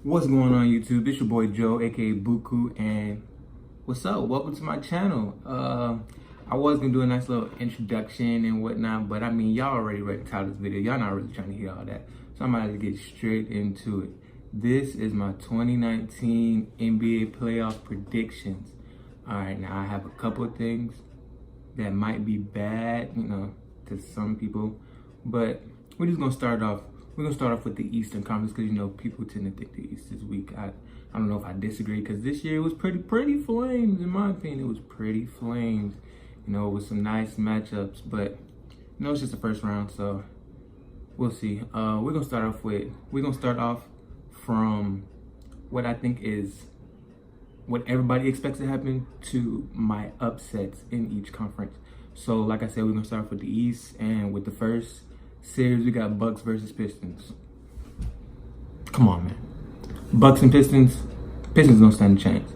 What's going on YouTube? This your boy Joe, aka Buku, and what's up? Welcome to my channel. I was gonna do a nice little introduction and whatnot, but I mean y'all already read the title of this video. Y'all not really trying to hear all that. So I'm about to get straight into it. This is my 2019 NBA playoff predictions. Alright, now I have a couple of things that might be bad, to some people, but we're just gonna start off. We're gonna start off with the Eastern Conference because people tend to think the East is weak. I don't know if I disagree because this year it was pretty flames in my opinion. It was pretty flames, with some nice matchups. But it's just the first round, so we'll see. We're gonna start off from what I think is what everybody expects to happen to my upsets in each conference. So like I said, we're gonna start off with the East, and with the first series we got Bucks versus Pistons. Come on, man. Bucks and Pistons don't stand a chance.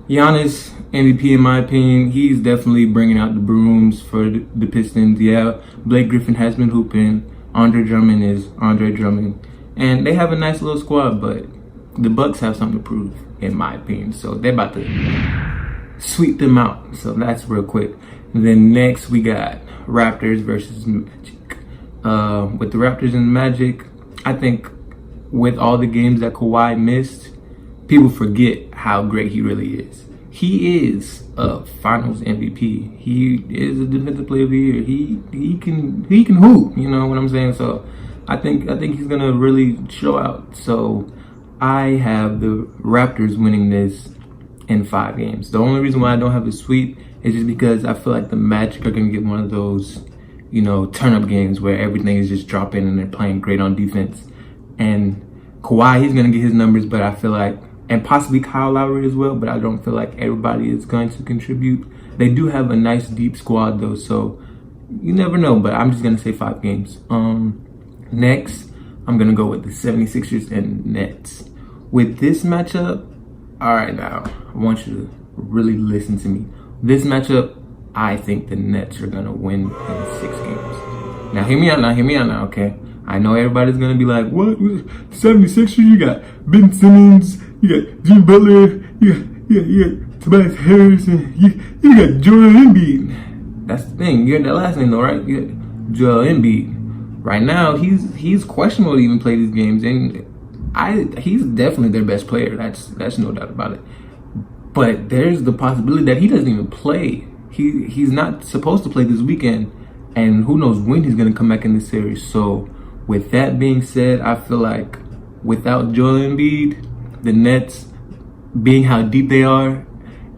Giannis, MVP in my opinion, he's definitely bringing out the brooms for the Pistons. Yeah, Blake Griffin has been hooping. Andre Drummond is Andre Drummond. And they have a nice little squad, but the Bucks have something to prove, in my opinion. So they're about to sweep them out. So that's real quick. And then next we got Raptors versus Magic. With the Raptors and the Magic, I think with all the games that Kawhi missed, people forget how great he really is. He is a Finals MVP. He is a Defensive Player of the Year. He can hoop. You know what I'm saying? So I think he's gonna really show out. So I have the Raptors winning this in 5 games. The only reason why I don't have a sweep is just because I feel like the Magic are gonna get one of those turn-up games where everything is just dropping and they're playing great on defense. And Kawhi, he's going to get his numbers, but I feel like, and possibly Kyle Lowry as well, but I don't feel like everybody is going to contribute. They do have a nice deep squad though, so you never know, but I'm just going to say 5 games. Next, I'm going to go with the 76ers and Nets. With this matchup, all right, now, I want you to really listen to me. This matchup, I think the Nets are gonna win in 6 games. Now hear me out now, okay? I know everybody's gonna be like, what? 76ers, you got Ben Simmons, you got Jimmy Butler, you got Tobias Harris, and you got Joel Embiid. That's the thing, you got that last name though, right? You got Joel Embiid. Right now, he's questionable to even play these games, and he's definitely their best player, that's no doubt about it. But there's the possibility that he doesn't even play. He's not supposed to play this weekend, and who knows when he's going to come back in the series. So with that being said, I feel like without Joel Embiid, the Nets being how deep they are,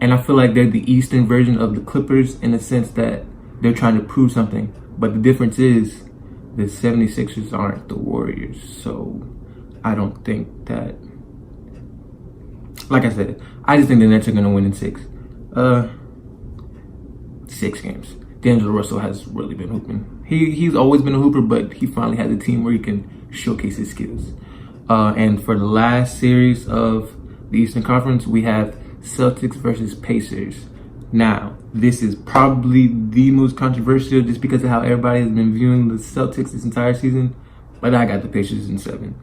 and I feel like they're the Eastern version of the Clippers in the sense that they're trying to prove something. But the difference is the 76ers aren't the Warriors. So I don't think that, like I said, I just think the Nets are going to win in 6. 6 games. D'Angelo Russell has really been hooping. He's always been a hooper, but he finally has a team where he can showcase his skills. And for the last series of the Eastern Conference, we have Celtics versus Pacers. Now, this is probably the most controversial just because of how everybody has been viewing the Celtics this entire season, but I got the Pacers in 7.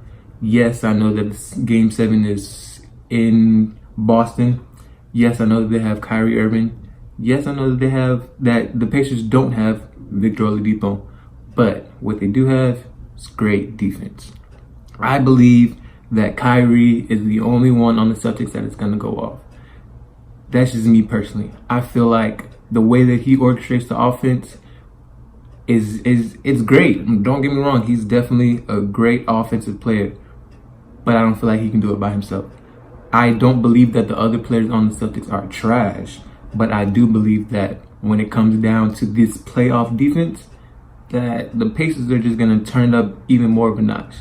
Yes, I know that Game 7 is in Boston. Yes, I know that they have Kyrie Irving. Yes, I know that the Pacers don't have Victor Oladipo, but what they do have is great defense. I believe that Kyrie is the only one on the Celtics that is going to go off. That's just me personally. I feel like the way that he orchestrates the offense it's great. Don't get me wrong, he's definitely a great offensive player, but I don't feel like he can do it by himself. I don't believe that the other players on the Celtics are trash. But I do believe that when it comes down to this playoff defense, that the Pacers are just going to turn up even more of a notch.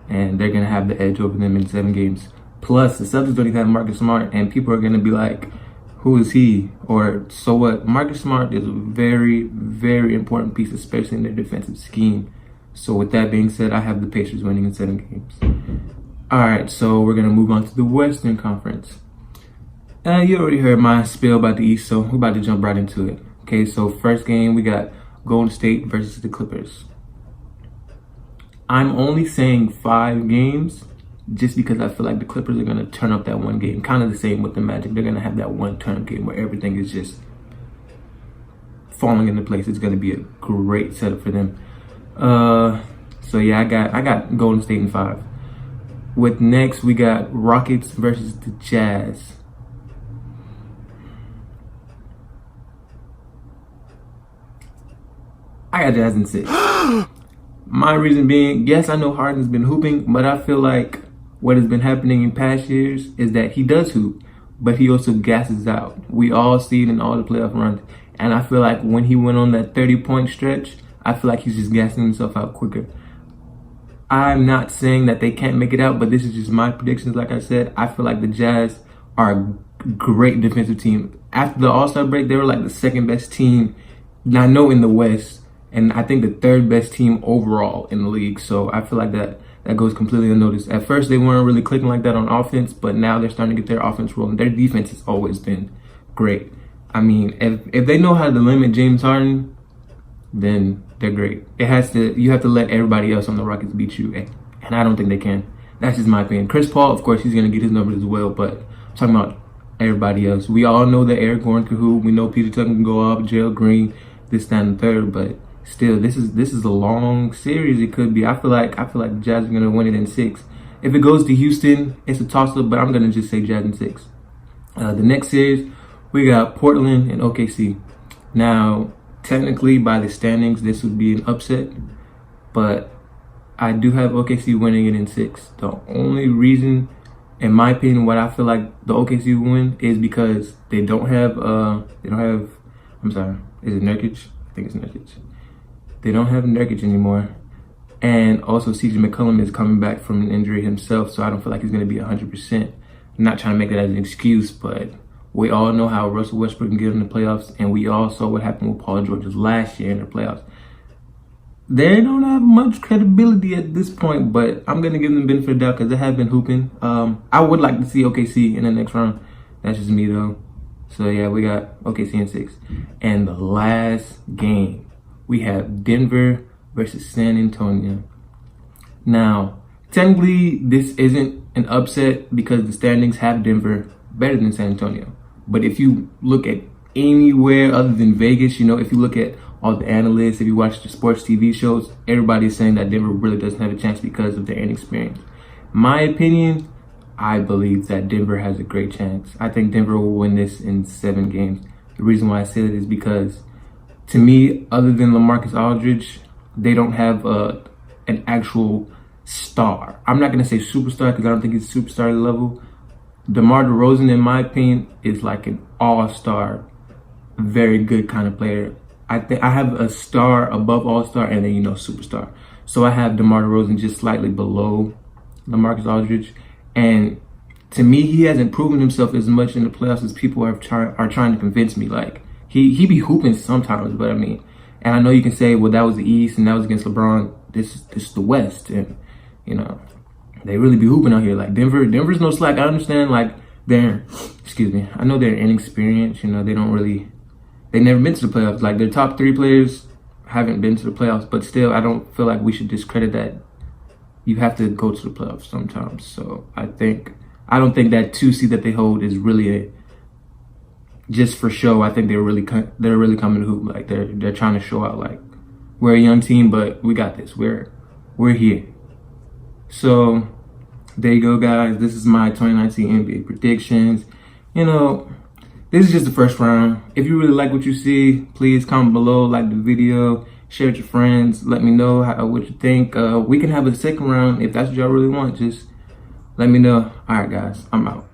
And they're going to have the edge over them in 7 games. Plus, the Celtics don't even have Marcus Smart. And people are going to be like, who is he? Or so what? Marcus Smart is a very, very important piece, especially in their defensive scheme. So with that being said, I have the Pacers winning in 7 games. All right, so we're going to move on to the Western Conference. You already heard my spiel about the East, so we're about to jump right into it. Okay, so first game, we got Golden State versus the Clippers. I'm only saying 5 games just because I feel like the Clippers are gonna turn up that one game. Kind of the same with the Magic. They're gonna have that one turn game where everything is just falling into place. It's gonna be a great setup for them. So yeah, I got Golden State in 5. With next, we got Rockets versus the Jazz. I got Jazz in 6. My reason being, yes, I know Harden's been hooping, but I feel like what has been happening in past years is that he does hoop, but he also gasses out. We all see it in all the playoff runs. And I feel like when he went on that 30-point stretch, I feel like he's just gassing himself out quicker. I'm not saying that they can't make it out, but this is just my predictions. Like I said, I feel like the Jazz are a great defensive team. After the All-Star break, they were like the second best team, I know, in the West, and I think the third best team overall in the league. So I feel like that goes completely unnoticed. At first, they weren't really clicking like that on offense, but now they're starting to get their offense rolling. Their defense has always been great. I mean, if they know how to limit James Harden, then they're great. You have to let everybody else on the Rockets beat you, and I don't think they can. That's just my opinion. Chris Paul, of course, he's gonna get his numbers as well, but I'm talking about everybody else. We all know that Eric Gordon can hoop. We know Peter Tucker can go up, Gerald Green, this, that, and the third. But still, this is a long series. It could be. I feel like the Jazz are gonna win it in 6. If it goes to Houston, it's a toss-up, but I'm gonna just say Jazz in 6. The next series, we got Portland and OKC. Now, technically, by the standings, this would be an upset, but I do have OKC winning it in 6. The only reason, in my opinion, what I feel like the OKC win is because they don't have, I'm sorry, is it Nurkic? I think it's Nurkic. They don't have Nurkic anymore. And also, CJ McCollum is coming back from an injury himself, so I don't feel like he's going to be 100%. I'm not trying to make that as an excuse, but we all know how Russell Westbrook can get in the playoffs, and we all saw what happened with Paul George last year in the playoffs. They don't have much credibility at this point, but I'm going to give them the benefit of the doubt because they have been hooping. I would like to see OKC in the next round. That's just me, though. So, yeah, we got OKC in 6. And the last game, we have Denver versus San Antonio. Now, technically, this isn't an upset because the standings have Denver better than San Antonio. But if you look at anywhere other than Vegas, you know, if you look at all the analysts, if you watch the sports TV shows, everybody's saying that Denver really doesn't have a chance because of their inexperience. My opinion, I believe that Denver has a great chance. I think Denver will win this in 7 games. The reason why I say that is because, to me, other than LaMarcus Aldridge, they don't have an actual star. I'm not going to say superstar because I don't think he's superstar level. DeMar DeRozan, in my opinion, is like an all-star, very good kind of player. I think I have a star above all-star and then, superstar. So I have DeMar DeRozan just slightly below LaMarcus Aldridge. And to me, he hasn't proven himself as much in the playoffs as people are trying to convince me. Like, he be hooping sometimes, but I mean, and I know you can say, well, that was the East and that was against LeBron. This is the West, and they really be hooping out here. Like Denver's no slack. I understand, like, I know they're inexperienced. They never been to the playoffs. Like, their top 3 players haven't been to the playoffs, but still, I don't feel like we should discredit that. You have to go to the playoffs sometimes. So I don't think that 2 seed that they hold is really just for show. I think they're really coming to hoop. Like, they're trying to show out, like, we're a young team, but we got this. We're here. So there you go, guys. This is my 2019 NBA predictions. This is just the first round. If you really like what you see, please comment below, like the video, share with your friends. Let me know what you think. We can have a second round if that's what y'all really want. Just let me know. All right, guys. I'm out.